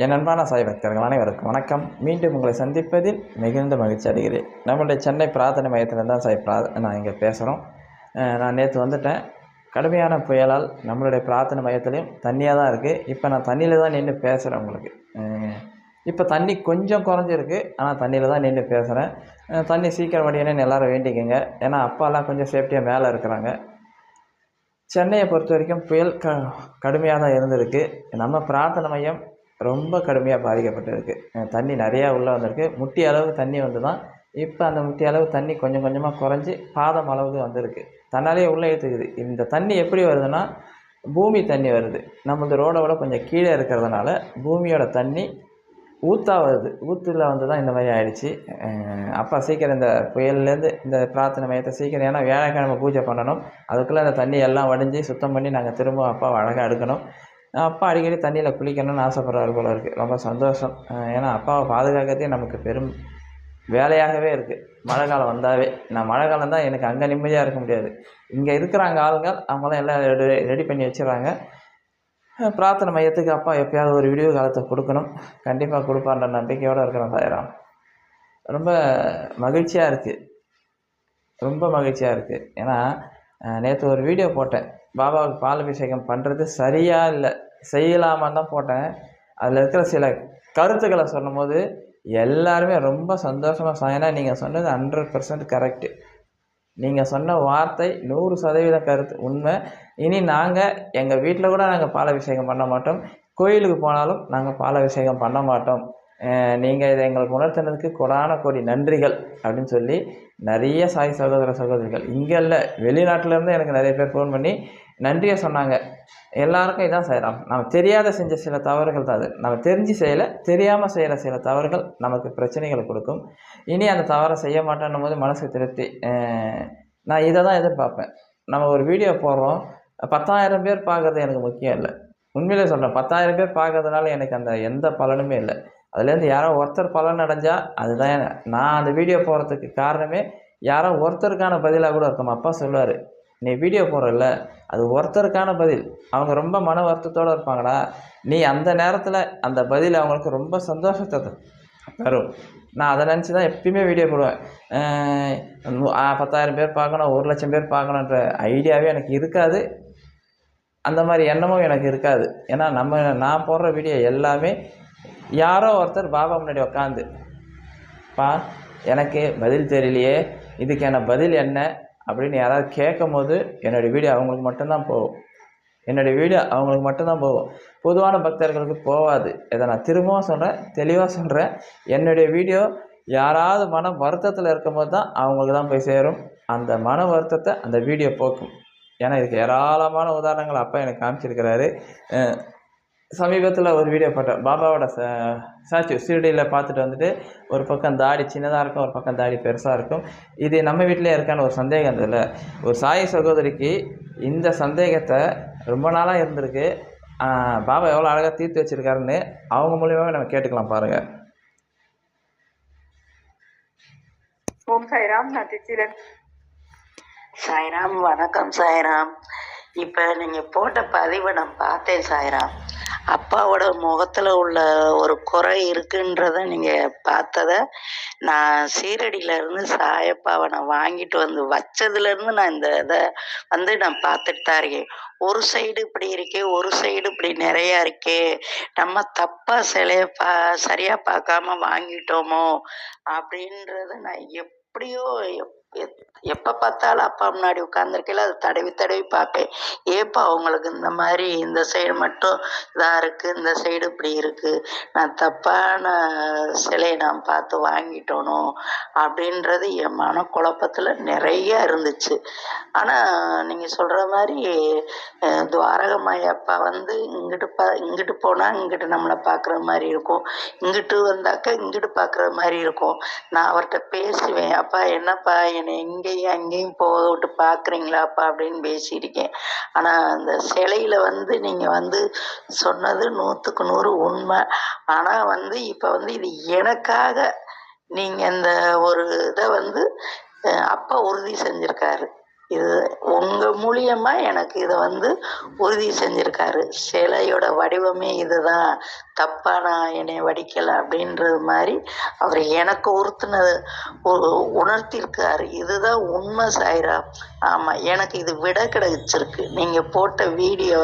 என் அன்பான சாய் பக்தர்கள் அனைவருக்கும் வணக்கம். மீண்டும் உங்களை சந்திப்பதில் மிகுந்த மகிழ்ச்சி அடைகிறேன். நம்மளுடைய சென்னை பிரார்த்தனை மையத்தில் தான் நான் இங்கே பேசுகிறோம். நான் நேற்று வந்துட்டேன். கடுமையான புயலால் நம்மளுடைய பிரார்த்தனை மையத்துலேயும் தண்ணியாக தான் இருக்குது. இப்போ நான் தண்ணியில் தான் நின்று பேசுகிறேன் உங்களுக்கு. இப்போ தண்ணி கொஞ்சம் குறைஞ்சிருக்கு, ஆனால் தண்ணியில் தான் நின்று பேசுகிறேன். தண்ணி சீக்கிரம் வடியணுன்னு எல்லோரும் வேண்டிக்கங்க. ஏன்னா அப்பாலாம் கொஞ்சம் சேஃப்டியாக மேலே இருக்கிறாங்க. சென்னையை பொறுத்த வரைக்கும் புயல் கடுமையாக தான் இருந்திருக்கு. நம்ம பிரார்த்தனை மையம் ரொம்ப கடுமையாக பாதிக்கப்பட்டிருக்கு. தண்ணி நிறையா உள்ளே வந்திருக்கு. முட்டி அளவு தண்ணி வந்து தான் இப்போ அந்த முட்டி அளவு தண்ணி கொஞ்சம் கொஞ்சமாக குறைஞ்சி பாதம் அளவுக்கு வந்திருக்கு. தன்னாலேயே உள்ளே ஏற்றுக்குது. இந்த தண்ணி எப்படி வருதுன்னா, பூமி தண்ணி வருது. நம்மளது ரோடை விட கொஞ்சம் கீழே இருக்கிறதுனால பூமியோட தண்ணி ஊற்றா வருது. ஊற்றில் வந்து தான் இந்த மாதிரி ஆகிடுச்சி. அப்பா சீக்கிரம் இந்த புயல்லேருந்து இந்த பிரார்த்தனை மையத்தை சீக்கிரம், ஏன்னா வியாழக்கிழமை பூஜை பண்ணணும். அதுக்குள்ளே அந்த தண்ணி எல்லாம் வடிஞ்சு சுத்தம் பண்ணி நாங்கள் திரும்ப அப்பாவை அழகாக எடுக்கணும். அப்பா அடிக்கடி தண்ணியில் குளிக்கணும்னு ஆசைப்படுறாரு போல இருக்குது. ரொம்ப சந்தோஷம். ஏன்னா அப்பாவை பாதுகாக்கிறதே நமக்கு பெரும் வேலையாகவே இருக்குது. மழை காலம் வந்தாவே, நான் மழை காலம் தான் எனக்கு அங்கே நிம்மதியாக இருக்க முடியாது. இங்கே இருக்கிறாங்க ஆளுங்கள், அவங்களாம் எல்லாம் ரெடி பண்ணி வச்சுறாங்க. பிரார்த்தனை மையத்துக்கு அப்பா எப்போயாவது ஒரு வீடியோ காலத்தை கொடுக்கணும். கண்டிப்பாக கொடுப்பான்ற நம்பிக்கையோடு இருக்கிறோம் சாய்ராம். ரொம்ப மகிழ்ச்சியாக இருக்குது, ரொம்ப மகிழ்ச்சியாக இருக்குது. ஏன்னா நேற்று ஒரு வீடியோ போட்டேன். பாபாவுக்கு பால் அபிஷேகம் பண்ணுறது சரியா இல்லை செய்யலாமான்னு தான் போட்டேன். அதில் இருக்கிற சில கருத்துக்களை சொல்லும்போது எல்லாருமே ரொம்ப சந்தோஷமாக சாயினா, நீங்கள் சொன்னது 100% கரெக்டு. நீங்கள் சொன்ன வார்த்தை 100% கருத்து உண்மை. இனி நாங்கள் எங்கள் வீட்டில் கூட நாங்கள் பால் அபிஷேகம் பண்ண மாட்டோம். கோயிலுக்கு போனாலும் நாங்கள் பால் அபிஷேகம் பண்ண மாட்டோம். நீங்கள் இதை எங்களுக்கு உணர்த்தினதுக்கு கொடான கோடி நன்றிகள் அப்படின்னு சொல்லி நிறைய சாய் சகோதர சகோதரிகள் இங்கே இல்லை, வெளிநாட்டிலேருந்து எனக்கு நிறைய பேர் ஃபோன் பண்ணி நன்றியை சொன்னாங்க. எல்லாருக்கும் இதான் செய்கிறோம். நம்ம தெரியாத செஞ்ச சில தவறுகள் தான் அது. நம்ம தெரிஞ்சு செய்யலை, தெரியாமல் செய்கிற சில தவறுகள் நமக்கு பிரச்சனைகளை கொடுக்கும். இனி அந்த தவறை செய்ய மாட்டேன்னும் போது மனசு திருப்தி. நான் இதை தான் எதிர்பார்ப்பேன். நம்ம ஒரு வீடியோ போடுறோம், 10,000 பேர் பார்க்குறது எனக்கு முக்கியம் இல்லை. உண்மையிலே சொல்கிறேன், 10,000 பேர் பார்க்கறதுனால எனக்கு அந்த எந்த பலனுமே இல்லை. அதுலேருந்து யாரோ ஒருத்தர் பலன் அடைஞ்சால் அதுதான். நான் அந்த வீடியோ போடுறதுக்கு காரணமே யாரோ ஒருத்தருக்கான பதிலாக கூட இருக்கும். அப்பா சொல்லுவார், நீ வீடியோ போடுறல அது ஒருத்தருக்கான பதில். அவங்க ரொம்ப மன வருத்தத்தோடு இருப்பாங்கடா, நீ அந்த நேரத்தில் அந்த பதில் அவங்களுக்கு ரொம்ப சந்தோஷத்தை தரும். நான் அதை நினச்சி தான் எப்பயுமே வீடியோ போடுவேன். 10,000 பேர் பார்க்கணும், 1,00,000 பேர் பார்க்கணுன்ற ஐடியாவே எனக்கு இருக்காது. அந்த மாதிரி எண்ணமும் எனக்கு இருக்காது. ஏன்னா நான் போடுற வீடியோ எல்லாமே யாரோ ஒருத்தர் பாபா முன்னாடி உட்காந்து, பா எனக்கு பதில் தெரியலையே, இதுக்கான பதில் என்ன அப்படின்னு யாராவது கேட்கும் போது என்னுடைய வீடியோ அவங்களுக்கு மட்டும்தான் போகும். பொதுவான பக்தர்களுக்கு போகாது. இதை நான் திரும்பவும் சொல்கிறேன், தெளிவாக சொல்கிறேன். என்னுடைய வீடியோ யாராவது மன வருத்தத்தில் இருக்கும்போது தான் அவங்களுக்கு தான் போய் சேரும். அந்த மன வருத்தத்தை அந்த வீடியோ போக்கும். ஏன்னா இதுக்கு ஏராளமான உதாரணங்கள் அப்பா எனக்கு காமிச்சிருக்கிறாரு. சமீபத்தில் ஒரு வீடியோ போட்டேன். பாபாவோட ஸ்டாச்சு சீரடியில் பார்த்துட்டு வந்துட்டு, ஒரு பக்கம் தாடி சின்னதாக இருக்கும், ஒரு பக்கம் தாடி பெருசாக இருக்கும். இது நம்ம வீட்டிலே இருக்கான்னு ஒரு சந்தேகம் இல்லை. ஒரு சாய் சகோதரிக்கு இந்த சந்தேகத்தை ரொம்ப நாளாக இருந்திருக்கு. பாபா எவ்வளோ அழகாக தீர்த்து வச்சுருக்காருன்னு அவங்க மூலியமாகவே நம்ம கேட்டுக்கலாம். பாருங்கள். ஓம் சாய்ராம். நான் திருச்சியில். சாய்ராம். வணக்கம் சாய்ராம். இப்போ நீங்கள் போட்ட பதிவை நான் பார்த்தேன் சாய்ராம். அப்பாவோட முகத்தில் உள்ள ஒரு குறை இருக்குன்றத நீங்கள் பார்த்ததை நான் சீரடியிலேருந்து சாயப்பாவை நான் வாங்கிட்டு வந்து வச்சதுலேருந்து நான் இந்த இதை நான் பார்த்துட்டு தான் இருக்கேன். ஒரு சைடு இப்படி இருக்கே, ஒரு சைடு இப்படி நிறையா இருக்கே, நம்ம தப்பாக சிலையை சரியாக பார்க்காம வாங்கிட்டோமோ அப்படின்றத நான் எப்படியோ எப்போ பார்த்தாலும் அப்பா முன்னாடி உட்காந்துருக்கையில அதை தடவி தடவி பார்ப்பேன். ஏப்பா அவங்களுக்கு இந்த மாதிரி இந்த சைடு மட்டும் இதாக இருக்குது, இந்த சைடு இப்படி இருக்குது, நான் தப்பான சிலையை நான் பார்த்து வாங்கிட்டோனோ அப்படின்றது என் மனக்குழப்பத்தில் நிறைய இருந்துச்சு. ஆனால் நீங்கள் சொல்கிற மாதிரி துவாரகமாய் அப்பா இங்கிட்டு போனால் இங்கிட்டு நம்மளை பார்க்குற மாதிரி இருக்கும், இங்கிட்டு வந்தாக்க இங்கிட்டு பார்க்குற மாதிரி இருக்கும். நான் அவர்கிட்ட பேசுவேன், அப்பா என்னப்பா என்னை எங்கேயும் அங்கேயும் போக விட்டு பார்க்குறீங்களாப்பா அப்படின்னு பேசியிருக்கேன். ஆனால் அந்த சிலையில் நீங்கள் சொன்னது 100க்கு 100 உண்மை. ஆனால் இப்போ இது எனக்காக நீங்கள் இந்த ஒரு இதை அப்பா உறுதி செஞ்சுருக்காரு. இது உங்கள் மூலியமா எனக்கு இதை உறுதி செஞ்சுருக்காரு. சிலையோட வடிவமே இதுதான், தப்பா நான் என்னை வடிக்கலை அப்படின்றது மாதிரி அவர் எனக்கு உணர்த்தியிருக்காரு. இதுதான் உண்மை சாய்ராம். ஆமாம், எனக்கு இது விடை கிடைச்சிருக்கு. நீங்கள் போட்ட வீடியோ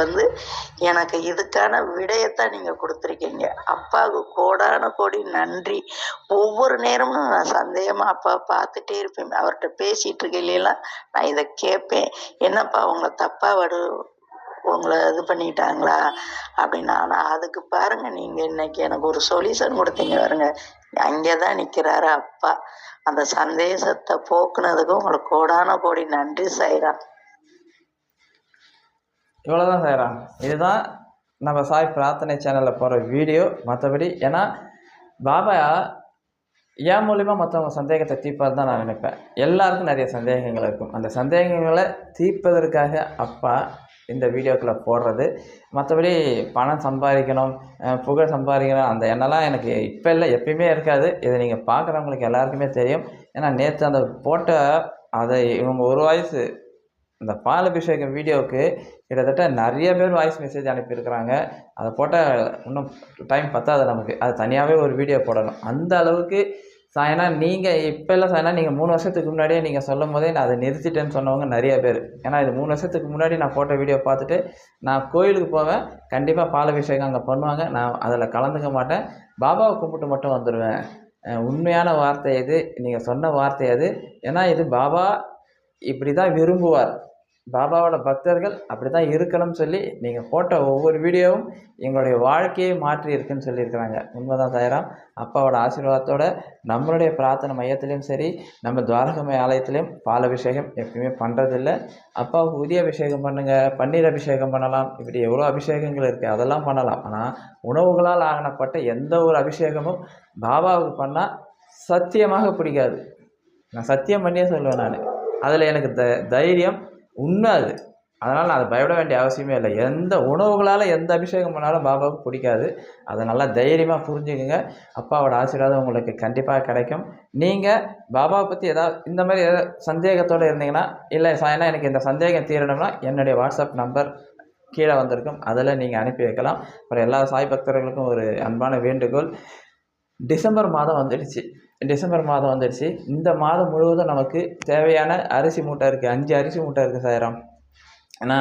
எனக்கு இதுக்கான விடையத்தான் நீங்கள் கொடுத்துருக்கீங்க. அப்பாவுக்கு கோடான கோடி நன்றி. ஒவ்வொரு நேரமும் நான் சந்தேகமாக அப்பா பார்த்துட்டே இருப்பேன். அவர்கிட்ட பேசிகிட்டு இருக்கையிலாம் நான் இதை கேட்பேன். என்னப்பா உங்களை இது பண்ணிட்டாங்களா அப்படின்னு. ஆனால் அதுக்கு பாருங்க, நீங்கள் இன்னைக்கு எனக்கு ஒரு சொல்யூஷன் கொடுத்தீங்க பாருங்க. அங்கே தான் நிற்கிறாரு அப்பா. அந்த சந்தேகத்தை போக்குனதுக்கு உங்களுக்கு கோடான கோடி நன்றி சாய்ராம். இவ்வளோதான் சாய்ராம். இதுதான் நம்ம சாய் பிரார்த்தனை சேனலில் போகிற வீடியோ. மற்றபடி ஏன்னா பாபா என் மூலிமா மற்றவங்க சந்தேகத்தை தீர்ப்பார் தான் நான் நினைப்பேன். எல்லாருக்கும் நிறைய சந்தேகங்கள் இருக்கும். அந்த சந்தேகங்களை தீர்ப்பதற்காக அப்பா இந்த வீடியோக்குள்ளே போடுறது. மற்றபடி பணம் சம்பாதிக்கணும், புகழ் சம்பாதிக்கணும், அந்த எண்ணெல்லாம் எனக்கு இப்போ இல்லை, எப்பயுமே இருக்காது. இதை நீங்கள் பார்க்குறவங்களுக்கு எல்லாருக்குமே தெரியும். ஏன்னா நேற்று அந்த போட்ட அதை இவங்க ஒரு வாய்ஸு இந்த பால் அபிஷேகம் வீடியோவுக்கு கிட்டத்தட்ட நிறைய பேர் வாய்ஸ் மெசேஜ் அனுப்பியிருக்கிறாங்க. அதை போட்டால் இன்னும் டைம் பத்தாது நமக்கு. அது தனியாகவே ஒரு வீடியோ போடணும். அந்த அளவுக்கு சாயனா நீங்கள் இப்போ இல்லை சாயனா நீங்கள் 3 வருஷத்துக்கு முன்னாடியே நீங்கள் சொல்லும் போதே நான் அதை நிறுத்திட்டேன்னு சொன்னவங்க நிறைய பேர். ஏன்னா இது 3 வருஷத்துக்கு முன்னாடி நான் போட்ட வீடியோ பார்த்துட்டு நான் கோயிலுக்கு போவேன், கண்டிப்பாக பால் அபிஷேகம் அங்கே பண்ணுவாங்க, நான் அதில் கலந்துக்க மாட்டேன், பாபாவை கும்பிட்டு மட்டும் வந்துடுவேன். உண்மையான வார்த்தை இது, நீங்கள் சொன்ன வார்த்தை அது. ஏன்னா இது பாபா இப்படி தான் விரும்புவார். பாபாவோட பக்தர்கள் அப்படி தான் இருக்கணும்னு சொல்லி நீங்கள் போட்ட ஒவ்வொரு வீடியோவும் எங்களுடைய வாழ்க்கையை மாற்றி இருக்குன்னு சொல்லியிருக்கிறாங்க. உண்மைதான் சாய்ராம். அப்பாவோட ஆசீர்வாதத்தோடு நம்மளுடைய பிரார்த்தனை மையத்துலேயும் சரி, நம்ம துவாரகமய ஆலயத்துலேயும் பால் அபிஷேகம் எப்பயுமே பண்ணுறதில்ல. அப்பாவுக்கு உதிய அபிஷேகம் பண்ணுங்கள், பன்னீர் அபிஷேகம் பண்ணலாம், இப்படி எவ்வளோ அபிஷேகங்கள் இருக்குது, அதெல்லாம் பண்ணலாம். ஆனால் உணவுகளால் ஆகப்பட்ட எந்த ஒரு அபிஷேகமும் பாபாவுக்கு பண்ணால் சத்தியமாக பிடிக்காது. நான் சத்தியம் பண்ணியே சொல்லுவேன். நான் அதில் எனக்கு தைரியம், உண்மை அது. அதனால் நான் அதை பயப்பட வேண்டிய அவசியமே இல்லை. எந்த உணவுகளால் எந்த அபிஷேகம் பண்ணாலும் பாபாவுக்கு பிடிக்காது. அதை நல்லா தைரியமாக புரிஞ்சுக்குங்க. அப்பாவோட ஆசீர்வாதம் உங்களுக்கு கண்டிப்பாக கிடைக்கும். நீங்கள் பாபாவை பற்றி ஏதாவது இந்த மாதிரி ஏதாவது சந்தேகத்தோடு இருந்தீங்கன்னா, இல்லை சாயனா எனக்கு இந்த சந்தேகம் தீரணும்னா என்னுடைய வாட்ஸ்அப் நம்பர் கீழே வந்திருக்கும், அதில் நீங்கள் அனுப்பி வைக்கலாம். அப்புறம் எல்லா சாய் பக்தர்களுக்கும் ஒரு அன்பான வேண்டுகோள், டிசம்பர் மாதம் வந்துடுச்சு. இந்த மாதம் முழுவதும் நமக்கு தேவையான அரிசி மூட்டை இருக்குது. 5 அரிசி மூட்டை இருக்குது சாய்ராம். ஏன்னா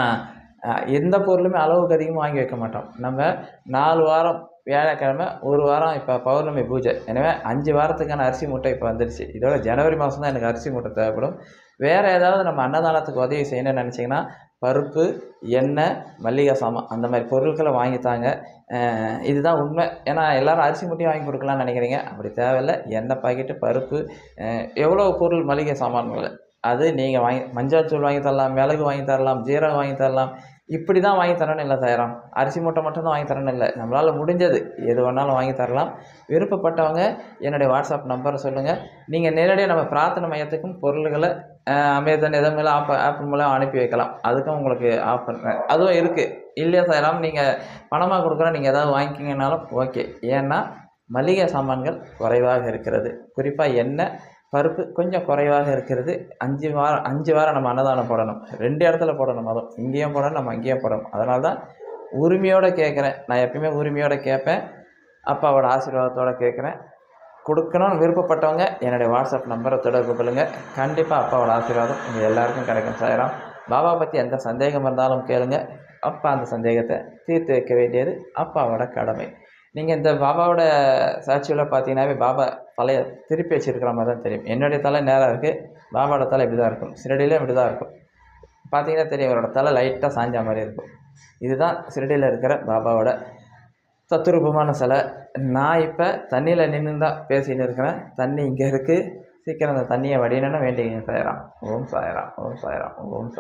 எந்த பொருளுமே அளவுக்கு அதிகமாக வாங்கி வைக்க மாட்டோம். நம்ம 4 வாரம் வியாழக்கிழமை, 1 வாரம் இப்போ பௌர்ணமி பூஜை. எனவே 5 வாரத்துக்கான அரிசி மூட்டை இப்போ வந்துடுச்சு. இதோட ஜனவரி மாதம் தான் எனக்கு அரிசி மூட்டை தேவைப்படும். வேறு ஏதாவது நம்ம அன்னதானத்துக்கு உதவி செய்யணும்னு நினச்சிங்கன்னா பருப்பு, எண்ணெய், மல்லிகை சாமான் அந்த மாதிரி பொருட்களை வாங்கித்தாங்க. இதுதான் உண்மை. ஏன்னா எல்லோரும் அரிசி மூட்டையும் வாங்கி கொடுக்கலான்னு நினைக்கிறீங்க. அப்படி தேவையில்லை. எண்ணெய் பாக்கெட்டு, பருப்பு, எவ்வளோ பொருள் மளிகை சாமான்கள் அது நீங்கள் மஞ்சள் தூள் வாங்கி தரலாம், மிளகு வாங்கி தரலாம், ஜீரகம் வாங்கி தரலாம். இப்படி தான் வாங்கி தரணும்னு இல்லை சாய்ராம். அரிசி மூட்டை மட்டும்தான் வாங்கி தரணும்னு இல்லை, நம்மளால் முடிஞ்சது எது வேணாலும் வாங்கி தரலாம். விருப்பப்பட்டவங்க என்னுடைய வாட்ஸ்அப் நம்பரை சொல்லுங்கள். நீங்கள் நேரடியாக நம்ம பிரார்த்தனை மையத்துக்கும் பொருள்களை அமேசான் எதோ மேலே ஆப் மூலம் அனுப்பி வைக்கலாம். அதுக்கும் உங்களுக்கு ஆஃபர் அதுவும் இருக்குது. இல்லையா சாய்ராம், நீங்கள் பணமாக கொடுக்குறோம், நீங்கள் எதாவது வாங்கிக்கிங்கனாலும் ஓகே. ஏன்னா மளிகை சாமான்கள் குறைவாக இருக்கிறது. குறிப்பாக எண்ணெய், பருப்பு கொஞ்சம் குறைவாக இருக்கிறது. 5 வாரம் நம்ம அன்னதானம் போடணும். 2 இடத்துல போடணும். அதுவும் இங்கேயும் போடணும், நம்ம அங்கேயும் போடணும். அதனால தான் உரிமையோடு கேட்குறேன். நான் எப்பயுமே உரிமையோடு கேட்பேன், அப்பாவோட ஆசீர்வாதத்தோடு கேட்குறேன். கொடுக்கணும்னு விருப்பப்பட்டவங்க என்னுடைய வாட்ஸ்அப் நம்பரை தொடர்பு கொள்ளுங்கள். கண்டிப்பாக அப்பாவோட ஆசீர்வாதம் உங்கள் எல்லாருக்கும் கிடைக்கும் சாய்ராம். பாபா பற்றி எந்த சந்தேகம் இருந்தாலும் கேளுங்க. அப்பா அந்த சந்தேகத்தை தீர்த்து வைக்க வேண்டியது அப்பாவோட கடமை. நீங்கள் இந்த பாபாவோட சாட்சியில் பார்த்தீங்கன்னாவே பாபா தலையை திருப்பி வச்சுருக்கிற மாதிரி தான் தெரியும். என்னுடைய தலை நேராக இருக்குது, பாபாவோட தலை இப்படி தான் இருக்கும். சிரடியிலே இப்படி தான் இருக்கும். பார்த்தீங்கன்னா தெரியும், அவரோட தலை லைட்டாக சாஞ்ச மாதிரி இருக்கும். இதுதான் சிரடியில் இருக்கிற பாபாவோட தத்துரூபமான சிலை. நான் இப்போ தண்ணியில் நின்று தான் பேசின்னு இருக்கிறேன். தண்ணி இங்கே இருக்குது. சீக்கிரம் அந்த தண்ணியை வடியணும்னு வேண்டிங்க சாய்ராம். ஓம் சாய்ராம், ஓம் சாய்ராம், ஓம் சாய்.